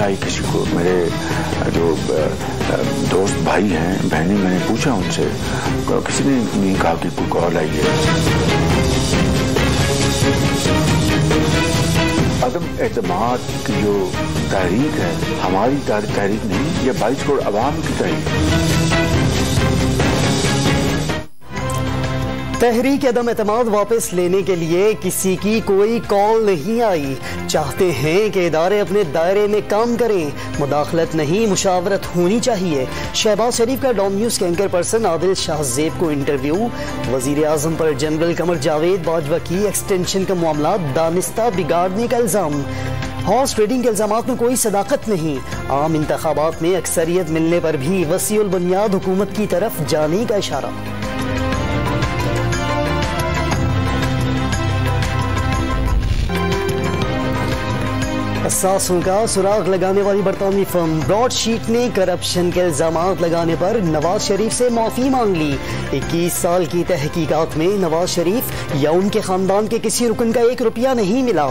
नहीं आई किसी को। मेरे जो दोस्त भाई हैं, बहनें, मैंने पूछा उनसे, किसी ने नहीं कहा कि कोई कॉल आई है। अदम एतमाद की जो तहरीक है, हमारी तहरीक नहीं, ये 22 करोड़ अवाम की तहरीक। तहरीक अदम एतमाद वापस लेने के लिए किसी की कोई कॉल नहीं आई। चाहते हैं कि इदारे अपने दायरे में काम करें, मुदाखलत नहीं, मुशावरत होनी चाहिए। शहबाज शरीफ का डॉन न्यूज के एंकर पर्सन आदिल शाहजेब को इंटरव्यू। वजीर आजम पर जनरल कमर जावेद बाजवा की एक्सटेंशन का मामला दानिस्ता बिगाड़ने का इल्जाम। हॉर्स ट्रेडिंग के इल्जामात में कोई सदाकत नहीं। आम इंतखाबात में अक्सरियत मिलने पर भी वसीउल बुनियाद हुकूमत की तरफ जाने का इशारा। असासों का सुराग लगाने वाली बरतानवी फर्म ब्रॉडशीट ने करप्शन के इल्जामात लगाने पर नवाज शरीफ से माफी मांग ली। 21 साल की तहकीकात में नवाज शरीफ या उनके खानदान के किसी रुकन का 1 रुपया नहीं मिला।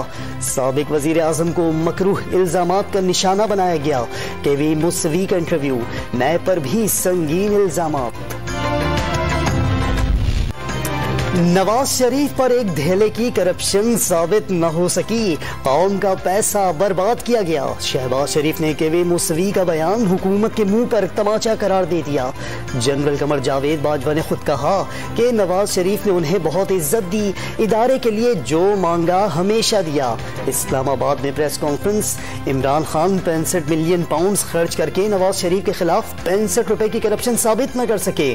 साबिक वजीर आजम को मकरूह इल्जामात का निशाना बनाया गया। केवी मुसवी का इंटरव्यू। नैब पर भी संगीन इल्जामात। नवाज शरीफ पर एक धेले की करप्शन साबित न हो सकी, कौम का पैसा बर्बाद किया गया। शहबाज शरीफ ने केवी मुसवी का बयान हुकूमत के मुंह पर तमाचा करार दे दिया। जनरल कमर जावेद बाजवा ने खुद कहा कि नवाज शरीफ ने उन्हें बहुत इज्जत दी, इदारे के लिए जो मांगा हमेशा दिया। इस्लामाबाद में press conference. Imran Khan 65 million pound खर्च करके नवाज शरीफ के खिलाफ 65 रुपए की करप्शन साबित न कर सके।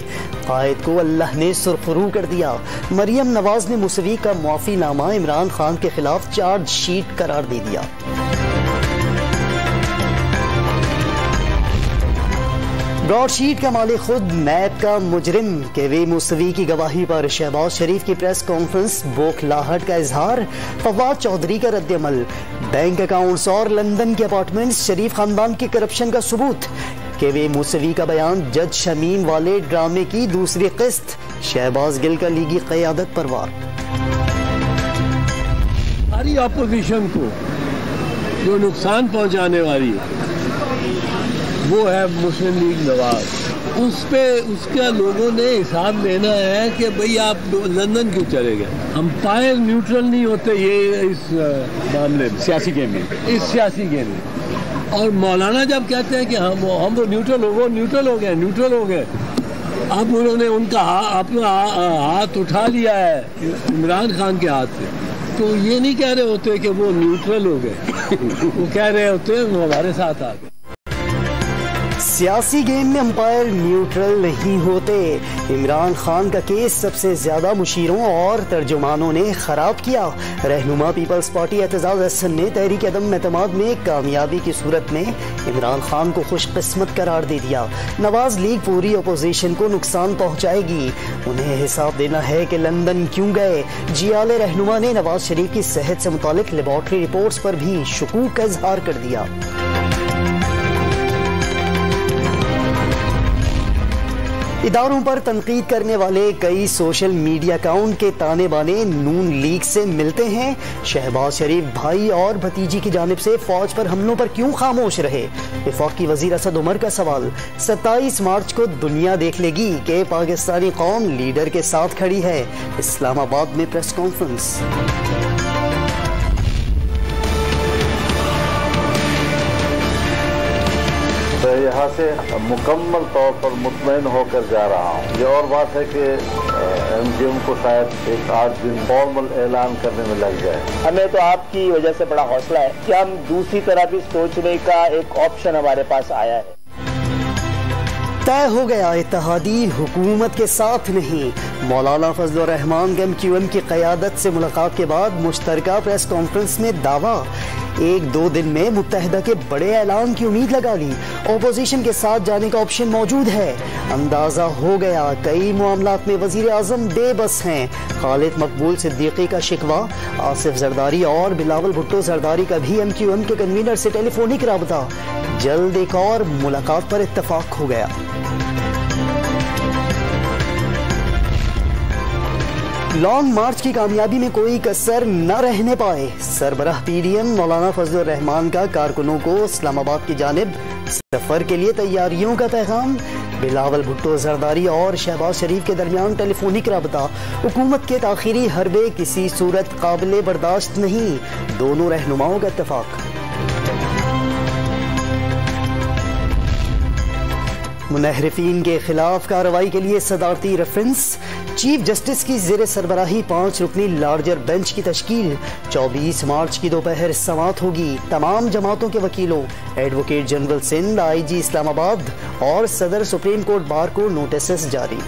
कायद को अल्लाह ने सुरखरू कर दिया। मरियम नवाज ने मुसवी का मुआफी नामा इमरान खान के खिलाफ चार्ज शीट करार दे दिया। ब्रॉडशीट का मालिक खुद नैब का मुजरिम। केवी मुसवी की गवाही पर शहबाज शरीफ की प्रेस कॉन्फ्रेंस। बौखलाहट का इजहार। फवाद चौधरी का रद्दअमल। बैंक अकाउंट्स और लंदन के अपार्टमेंट्स शरीफ खानदान की करप्शन का सबूत। केवी मुसवी का बयान। जज शमीम वाले ड्रामे की दूसरी किस्त। शहबाज गिल का लीगी क़यादत पर वार। सारी अपोजिशन को जो नुकसान पहुंचाने वाली है वो है मुस्लिम लीग नवाज। उस पे उसका लोगों ने हिसाब लेना है कि भाई आप लंदन क्यों चले गए। अंपायर न्यूट्रल नहीं होते ये इस मामले में, सियासी गेम में, इस सियासी गेम में। और मौलाना जब कहते हैं कि हम वो न्यूट्रल हो गए, अब उन्होंने उनका अपना हाथ उठा लिया है इमरान खान के हाथ से, तो ये नहीं कह रहे होते कि वो न्यूट्रल हो गए वो कह रहे होते वो हमारे साथ आ गए। सियासी गेम में अंपायर न्यूट्रल नहीं होते। इमरान खान का केस सबसे ज्यादा मुशीरों और तर्जुमानों ने खराब किया। रहनुमा पीपल्स पार्टी एतजाज हसन ने तहरीक अदम एतमाद में कामयाबी की सूरत में इमरान खान को खुशकिस्मत करार दे दिया। नवाज लीग पूरी अपोजिशन को नुकसान पहुंचाएगी, उन्हें हिसाब देना है कि लंदन क्यों गए। जियाले रहनुमा ने नवाज शरीफ की सेहत से मुतालिक लेबॉर्ट्री रिपोर्ट्स पर भी शुकूक का इजहार कर दिया। इदारों पर तनकीद करने वाले कई सोशल मीडिया अकाउंट के ताने बाने नून लीग से मिलते हैं। शहबाज शरीफ भाई और भतीजी की जानिब से फौज पर हमलों पर क्यों खामोश रहे। वफाकी वजीर असद उमर का सवाल। 27 मार्च को दुनिया देख लेगी कि पाकिस्तानी कौम लीडर के साथ खड़ी है। इस्लामाबाद में प्रेस कॉन्फ्रेंस। यहाँ से मुकम्मल तौर पर मुतमईन होकर जा रहा हूँ। ये और बात है कि MGM को शायद एक 8 दिन फॉर्मल ऐलान करने में लग जाए। हमें तो आपकी वजह से बड़ा हौसला है कि हम दूसरी तरह भी सोचने का एक ऑप्शन हमारे पास आया है। तय हो गया इत्तेहादी हुकूमत के साथ नहीं। मौलाना फजलुर रहमान MQM की क़यादत से मुलाकात के बाद मुश्तरका प्रेस कॉन्फ्रेंस में दावा। 1-2 दिन में मुत्तहिदा के बड़े ऐलान की उम्मीद लगा ली। ओपोजिशन के साथ जाने का ऑप्शन मौजूद है। अंदाजा हो गया कई मामलात में वजीर आजम बेबस हैं। खालिद मकबूल सिद्दीकी का शिकवा। आसिफ जरदारी और बिलावल भुट्टो जरदारी का भी MQM के कन्वीनर से टेलीफोनिक राबता। जल्द एक और मुलाकात पर इत्तफाक हो गया। لانگ مارچ کی کامیابی میں کوئی کسر نہ رہنے پائے، سربراہ پی ڈی ایم مولانا فضل الرحمان کا کارکنوں کو اسلام آباد کی جانب سفر کے لیے تیاریوں کا پیغام۔ بلاول بھٹو زرداری اور شہباز شریف کے درمیان ٹیلی فونک رابطہ، حکومت کے تاخیری حربے کسی صورت قابل برداشت نہیں، دونوں رہنماؤں کا اتفاق۔ منحرفین کے خلاف کارروائی کے لیے صدارتی ریفرنس، چیف جسٹس کی زیر سربراہی 5 رکنی لارجر بینچ کی تشکیل، 24 مارچ کی دوپہر سماعت ہوگی۔ تمام جماعتوں کے وکیلوں، ایڈوکیٹ جنرل سندھ، آئی جی اسلام آباد اور صدر سپریم کورٹ بار کو نوٹسز جاری۔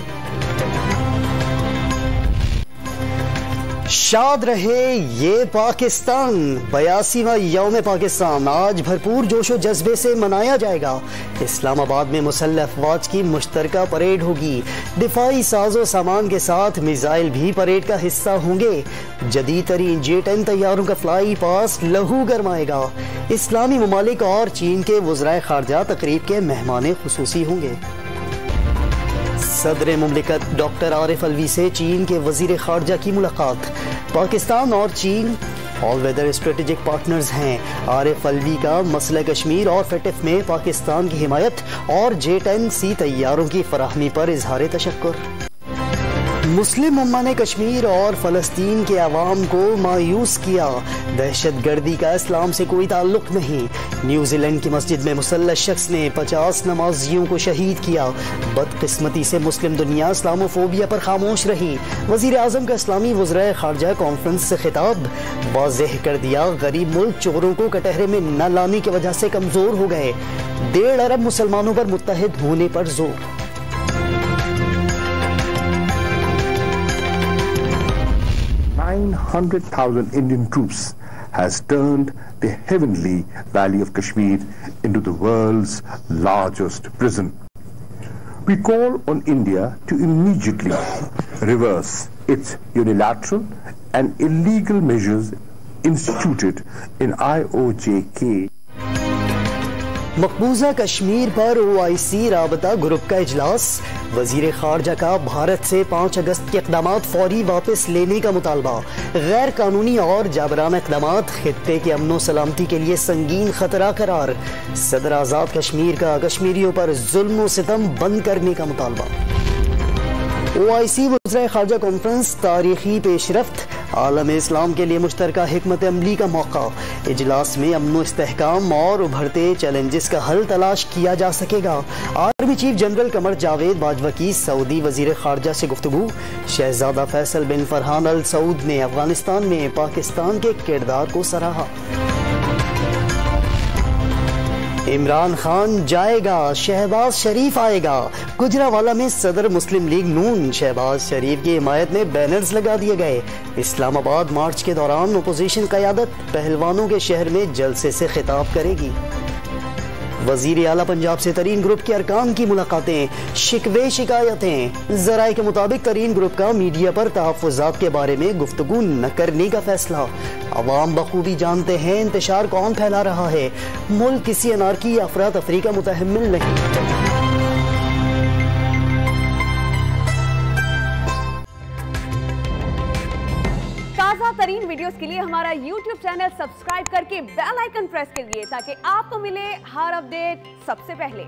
شاد رہے یہ پاکستان، 82واں یوم پاکستان آج بھرپور جوش و جذبے سے منایا جائے گا۔ اسلام آباد میں مسلح افواج کی مشترکہ پریڈ ہوگی، دفاعی ساز و سامان کے ساتھ میزائل بھی پریڈ کا حصہ ہوں گے۔ جدید ترین J-10 طیاروں کا فلائی پاس لہو گرمائے گا۔ اسلامی ممالک اور چین کے وزرائے خارجہ تقریب کے مہمان خصوصی ہوں گے۔ صدر مملکت ڈاکٹر عارف الوی سے چین کے وزیر خارجہ کی ملاقات۔ پاکستان اور چین آل ویدر اسٹریٹجک پارٹنرز ہیں۔ عارف الوی کا مسئلہ کشمیر اور فیٹف میں پاکستان کی حمایت اور J-10C طیاروں کی فراہمی پر اظہار تشکر۔ مسلم امہ نے کشمیر اور فلسطین کے عوام کو مایوس کیا، دہشت گردی کا اسلام سے کوئی تعلق نہیں۔ نیوزی لینڈ کی مسجد میں مسلح شخص نے 50 نمازیوں کو شہید کیا، بدقسمتی سے مسلم دنیا اسلاموفوبیا پر خاموش رہی۔ وزیر اعظم کا اسلامی وزرائے خارجہ کانفرنس سے خطاب، واضح کر دیا غریب ملک چوروں کو کٹہرے میں نہ لانے کی وجہ سے کمزور ہو گئے، 1.5 ارب مسلمانوں پر متحد ہونے پر زور۔ 900,000 Indian troops has turned the heavenly Valley of Kashmir into the world's largest prison. We call on India to immediately reverse its unilateral and illegal measures instituted in IOJK. مقبوضہ کشمیر پر OIC رابطہ گروپ کا اجلاس، وزیر خارجہ کا بھارت سے 5 اگست کے اقدامات فوری واپس لینے کا مطالبہ، غیر قانونی اور جابرانہ اقدامات خطے کے امن و سلامتی کے لیے سنگین خطرہ قرار، صدر آزاد کشمیر کا کشمیریوں پر ظلم و ستم بند کرنے کا مطالبہ۔ OIC وزرائے خارجہ کانفرنس تاریخی پیش رفت، عالم اسلام کے لیے مشترکہ حکمت عملی کا موقع، اجلاس میں امن و استحکام اور ابھرتے چیلنجز کا حل تلاش کیا جا سکے گا۔ Army chief general Qamar Javed Bajwa کی سعودی وزیر خارجہ سے گفتگو، شہزادہ فیصل بن فرحان ال سعود نے افغانستان میں پاکستان کے کردار کو سراہا۔ عمران خان جائے گا، شہباز شریف آئے گا، گجرانوالہ میں صدر مسلم لیگ نون شہباز شریف کی حمایت میں بینرز لگا دیے گئے۔ اسلام آباد مارچ کے دوران اپوزیشن قیادت پہلوانوں کے شہر میں جلسے سے خطاب کرے گی۔ وزیر اعلیٰ پنجاب سے ترین گروپ کے ارکان کی ملاقاتیں، شکوے شکایتیں، ذرائع کے مطابق ترین گروپ کا میڈیا پر تحفظات کے بارے میں گفتگو نہ کرنے کا فیصلہ۔ عوام بخوبی جانتے ہیں انتشار کون پھیلا رہا ہے، ملک کسی انارکی یا افراتفری کا متحمل نہیں۔ تازہ ترین ویڈیوز کے لیے ہمارا YouTube چینل سبسکرائب کر کے بیل آئیکن پریس کریے تاکہ آپ کو ملے ہر اپڈیٹ سب سے پہلے۔